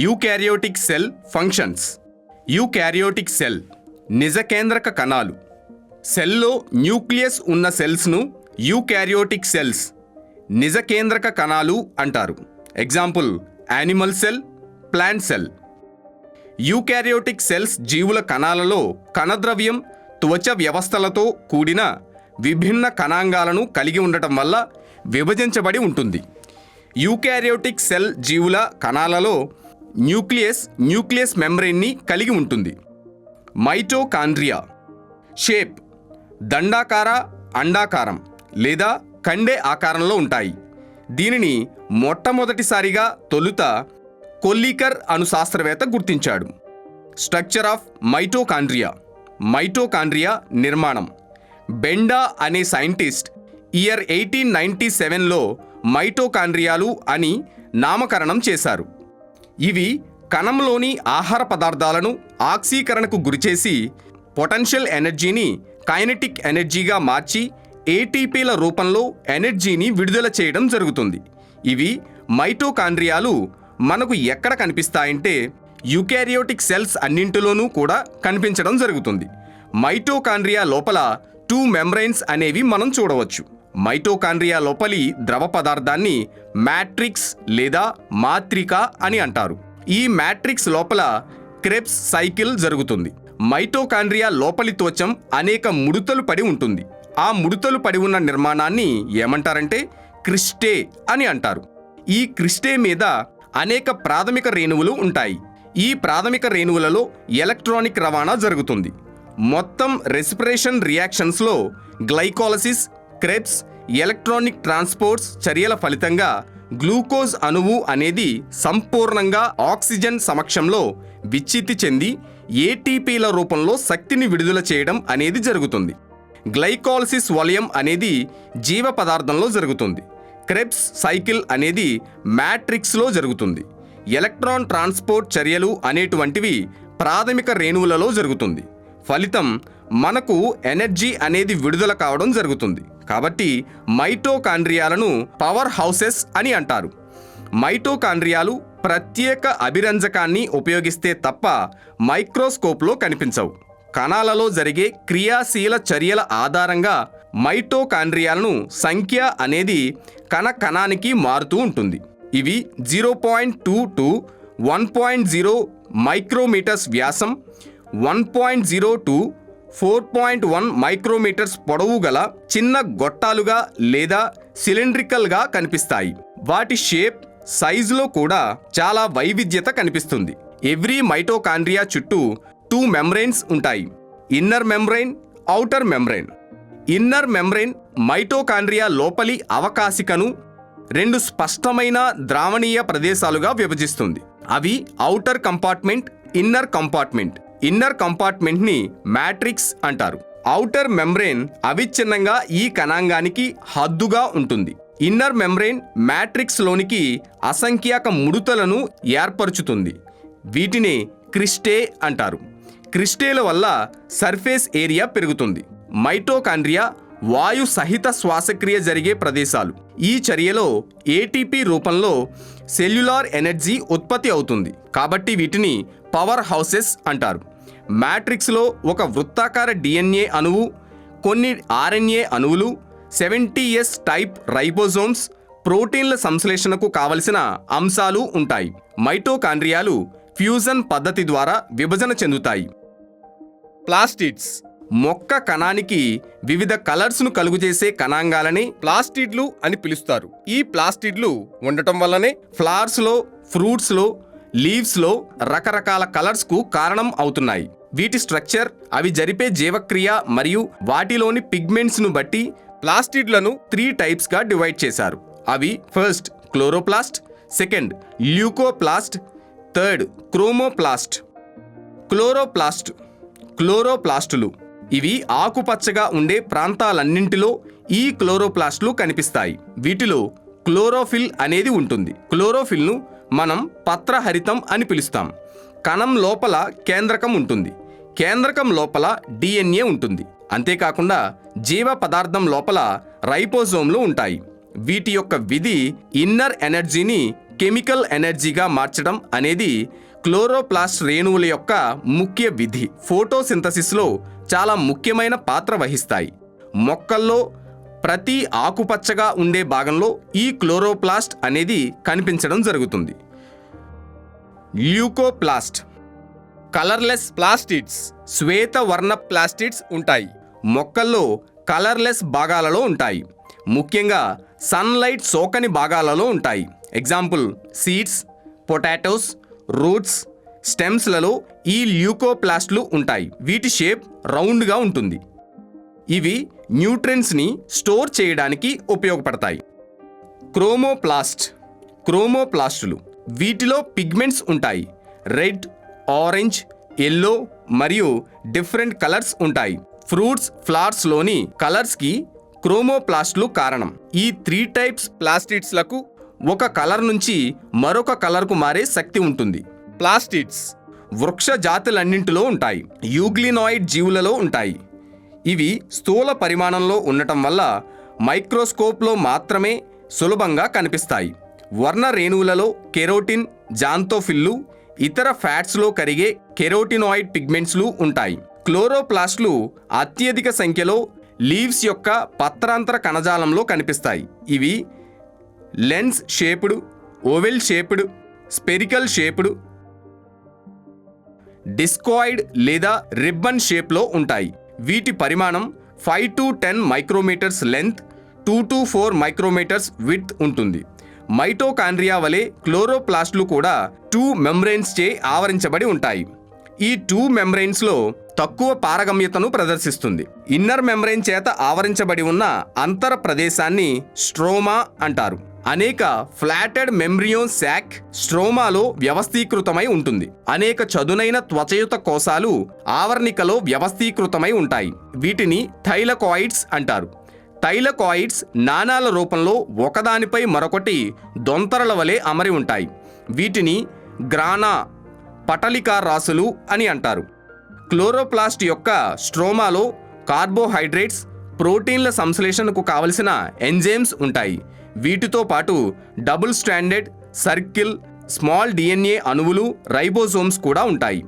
Eukaryotic cell functions. Eukaryotic cell నిజకేంద్రక కణాలు. సెల్లో న్యూక్లియస్ ఉన్న సెల్స్ను యూకారియోటిక్ సెల్స్ నిజకేంద్రక కణాలు అంటారు. Example animal cell, plant cell. Eukaryotic cells జీవుల కణాలలో కణద్రవ్యం, త్వచ వ్యవస్థలతో కూడిన విభిన్న కణాంగాలను కలిగి ఉండటం వల్ల విభజించబడి ఉంటుంది. యూకారియోటిక్ సెల్ జీవుల కణాలలో న్యూక్లియస్ మెంబ్రెయిన్ని కలిగి ఉంటుంది. మైటోకాండ్రియా షేప్ దండాకార, అండాకారం లేదా కండే ఆకారంలో ఉంటాయి. దీనిని మొట్టమొదటిసారిగా తొలుత కొల్లికర్ అను శాస్త్రవేత్త గుర్తించాడు. స్ట్రక్చర్ ఆఫ్ మైటోకాండ్రియా నిర్మాణం. బెండా అనే సైంటిస్ట్ ఇయర్ 1897లో మైటోకాండ్రియాలు అని నామకరణం చేశారు. ఇవి కణంలోని ఆహార పదార్థాలను ఆక్సీకరణకు గురిచేసి పొటెన్షియల్ ఎనర్జీని కైనెటిక్ ఎనర్జీగా మార్చి ఏటీపీల రూపంలో ఎనర్జీని విడుదల చేయడం జరుగుతుంది. ఇవి మైటోకాండ్రియాలు మనకు ఎక్కడ కనిపిస్తాయంటే యూకారియోటిక్ సెల్స్ అన్నింటిలోనూ కూడా కనిపించడం జరుగుతుంది. మైటోకాండ్రియా లోపల 2 మెంబ్రెయిన్స్ అనేవి మనం చూడవచ్చు. మైటోకాండ్రియా లోపలి ద్రవ పదార్థాన్ని మ్యాట్రిక్స్ లేదా మాత్రిక అని అంటారు. ఈ మ్యాట్రిక్స్ లోపల క్రెబ్స్ సైకిల్ జరుగుతుంది. మైటోకాండ్రియా లోపలి త్వచం అనేక ముడతలు పడి ఉంటుంది. ఆ ముడతలు పడి ఉన్న నిర్మాణాన్ని ఏమంటారంటే క్రిస్టే అని అంటారు. ఈ క్రిస్టే మీద అనేక ప్రాథమిక రేణువులు ఉంటాయి. ఈ ప్రాథమిక రేణువులలో ఎలక్ట్రానిక్ రవాణా జరుగుతుంది. మొత్తం రెస్పిరేషన్ రియాక్షన్స్లో గ్లైకోలసిస్, క్రెబ్స్, ఎలక్ట్రానిక్ ట్రాన్స్పోర్ట్స్ చర్యల ఫలితంగా గ్లూకోజ్ అణువు అనేది సంపూర్ణంగా ఆక్సిజన్ సమక్షంలో విచ్ఛిత్తి చెంది ఏటీపీల రూపంలో శక్తిని విడుదల చేయడం అనేది జరుగుతుంది. గ్లైకోలసిస్ వలయం అనేది జీవ పదార్థంలో జరుగుతుంది. క్రెబ్స్ సైకిల్ అనేది మ్యాట్రిక్స్లో జరుగుతుంది. ఎలక్ట్రాన్ ట్రాన్స్పోర్ట్ చర్యలు అనేటువంటివి ప్రాథమిక రేణువులలో జరుగుతుంది. ఫలితం మనకు ఎనర్జీ అనేది విడుదల కావడం జరుగుతుంది. కాబట్టి మైటోకాండ్రియాలను పవర్ హౌసెస్ అని అంటారు. మైటోకాండ్రియాలు ప్రత్యేక అభిరంజకాన్ని ఉపయోగిస్తే తప్ప మైక్రోస్కోప్లో కనిపించవు. కణాలలో జరిగే క్రియాశీల చర్యల ఆధారంగా మైటోకాండ్రియాలను సంఖ్య అనేది కణానికి మారుతూ ఉంటుంది. ఇవి 0.2 to 1.0 మైక్రోమీటర్స్ వ్యాసం, 1.0 to 4.1 మైక్రోమీటర్స్ పొడవు గల చిన్న గొట్టాలుగా లేదా సిలిండ్రికల్గా కనిపిస్తాయి. వాటి షేప్, సైజులో కూడా చాలా వైవిధ్యత కనిపిస్తుంది. ఎవ్రీ మైటోకాండ్రియా చుట్టూ 2 మెంబ్రెయిన్స్ ఉంటాయి. Inner membrane, outer membrane. Inner membrane mitochondria లోపలి అవకాశికను 2 స్పష్టమైన ద్రావణీయ ప్రదేశాలుగా విభజిస్తుంది. అవి outer compartment, inner compartment. Inner కంపార్ట్మెంట్ని మ్యాట్రిక్స్ అంటారు. ఔటర్ మెంబ్రెయిన్ అవిచ్ఛిన్నంగా ఈ కణాంగానికి హద్దుగా ఉంటుంది. ఇన్నర్ మెంబ్రెయిన్ మ్యాట్రిక్స్ లోనికి అసంఖ్యాక ముడతలను ఏర్పరుచుతుంది. వీటిని క్రిస్టే అంటారు. క్రిస్టేల వల్ల సర్ఫేస్ ఏరియా పెరుగుతుంది. మైటోకాండ్రియా వాయు సహిత శ్వాసక్రియ జరిగే ప్రదేశాలు. ఈ చర్యలో ఏటీపీ రూపంలో సెల్యులార్ ఎనర్జీ ఉత్పత్తి అవుతుంది. కాబట్టి వీటిని పవర్ హౌసెస్ అంటారు. మ్యాట్రిక్స్లో ఒక వృత్తాకార డిఎన్ఏ అణువు, కొన్ని ఆర్ఎన్ఏ అణువులు, 70S టైప్ రైబోజోమ్స్, ప్రోటీన్ల సంశ్లేషణకు కావలసిన అంశాలు ఉంటాయి. మైటోకాండ్రియాలు ఫ్యూజన్ పద్ధతి ద్వారా విభజన చెందుతాయి. ప్లాస్టిడ్స్ మొక్క కణానికి వివిధ కలర్స్ను కలుగజేసే కణాంగాలని ప్లాస్టిడ్లు అని పిలుస్తారు. ఈ ప్లాస్టిడ్లు ఉండటం వల్లనే ఫ్లవర్స్లో, ఫ్రూట్స్లో, లీవ్స్లో రకరకాల కలర్స్కు కారణం అవుతున్నాయి. వీటి స్ట్రక్చర్, అవి జరిపే జీవక్రియ మరియు వాటిలోని పిగ్మెంట్స్ను బట్టి ప్లాస్టిడ్లను 3 టైప్స్గా డివైడ్ చేశారు. అవి first chloroplast, second leucoplast, third chromoplast. క్లోరోప్లాస్టులు ఇవి ఆకుపచ్చగా ఉండే ప్రాంతాలన్నింటిలో ఈ క్లోరోప్లాస్టులు కనిపిస్తాయి. వీటిలో క్లోరోఫిల్ అనేది ఉంటుంది. క్లోరోఫిల్ను మనం పత్రహరితం అని పిలుస్తాం. కణం లోపల కేంద్రకం ఉంటుంది. కేంద్రకం లోపల డిఎన్ఏ ఉంటుంది. అంతేకాకుండా జీవ పదార్థం లోపల రైబోజోమ్లు ఉంటాయి. వీటి యొక్క విధి ఇన్నర్ ఎనర్జీని కెమికల్ ఎనర్జీగా మార్చడం అనేది క్లోరోప్లాస్ట్ రేణువుల యొక్క ముఖ్య విధి. ఫోటోసింథసిస్లో చాలా ముఖ్యమైన పాత్ర వహిస్తాయి. మొక్కల్లో ప్రతి ఆకుపచ్చగా ఉండే భాగంలో ఈ క్లోరోప్లాస్ట్ అనేది కనిపించడం జరుగుతుంది. ల్యూకోప్లాస్ట్, కలర్లెస్ ప్లాస్టిడ్స్, శ్వేతవర్ణ ప్లాస్టిడ్స్ ఉంటాయి. మొక్కల్లో కలర్లెస్ భాగాలలో ఉంటాయి. ముఖ్యంగా సన్లైట్ సోకని భాగాలలో ఉంటాయి. ఎగ్జాంపుల్ సీడ్స్, పొటాటోస్, రూట్స్, స్టెమ్స్లలో ఈ ల్యూకోప్లాస్ట్లు ఉంటాయి. వీటి షేప్ రౌండ్గా ఉంటుంది. ఇవి న్యూట్రియంట్స్ని స్టోర్ చేయడానికి ఉపయోగపడతాయి. క్రోమోప్లాస్టులు, వీటిలో పిగ్మెంట్స్ ఉంటాయి. రెడ్, ఆరెంజ్, ఎల్లో మరియు డిఫరెంట్ కలర్స్ ఉంటాయి. ఫ్రూట్స్, ఫ్లవర్స్లోని కలర్స్కి క్రోమోప్లాస్ట్లు కారణం. ఈ 3 టైప్స్ ప్లాస్టిడ్స్లకు ఒక కలర్ నుంచి మరొక కలర్కు మారే శక్తి ఉంటుంది. ప్లాస్టిడ్స్ వృక్ష జాతులన్నింటిలో ఉంటాయి. యూగ్లినాయిడ్ జీవులలో ఉంటాయి. ఇవి స్థూల పరిమాణంలో ఉండటం వల్ల మైక్రోస్కోప్లో మాత్రమే సులభంగా కనిపిస్తాయి. వర్ణ రేణువులలో కెరోటిన్, జాంతోఫిల్లు, ఇతర ఫ్యాట్స్లో కరిగే కెరోటినాయిడ్ పిగ్మెంట్స్లు ఉంటాయి. క్లోరోప్లాస్ట్లు అత్యధిక సంఖ్యలో లీవ్స్ యొక్క పత్రాంతర కణజాలంలో కనిపిస్తాయి. ఇవి lens shaped, oval shaped, spherical shaped, discoid లేదా రిబ్బన్ షేప్లో ఉంటాయి. వీటి పరిమాణం 5 to 10 micrometers length, 2 to 4 micrometers width ఉంటుంది. మైటోకాండ్రియా వలె క్లోరోప్లాస్ట్లు కూడా 2 మెంబ్రెయిన్స్ చే ఆవరించబడి ఉంటాయి. ఈ 2 మెంబ్రెయిన్స్లో తక్కువ పారగమ్యతను ప్రదర్శిస్తుంది. ఇన్నర్ మెంబ్రెయిన్ చేత ఆవరించబడి ఉన్న అంతర ప్రదేశాన్ని స్ట్రోమా అంటారు. అనేక ఫ్లాటెడ్ మెంబ్రియోన్ శాక్ స్ట్రోమాలో వ్యవస్థీకృతమై ఉంటుంది. అనేక చదునైన త్వచయుత కోశాలు ఆవర్ణికలో వ్యవస్థీకృతమై ఉంటాయి. వీటిని థైలకాయిడ్స్ అంటారు. థైలకాయిడ్స్ నాణాల రూపంలో ఒకదానిపై మరొకటి దొంతరల వలె అమరి ఉంటాయి. వీటిని గ్రానా, పటలికారాసులు అని అంటారు. క్లోరోప్లాస్ట్ యొక్క స్ట్రోమాలో కార్బోహైడ్రేట్స్, ప్రోటీన్ల సంశ్లేషణకు కావలసిన ఎంజైమ్స్ ఉంటాయి. వీటితో పాటు double stranded, circle, small DNA అణువులు, రైబోజోమ్స్ కూడా ఉంటాయి.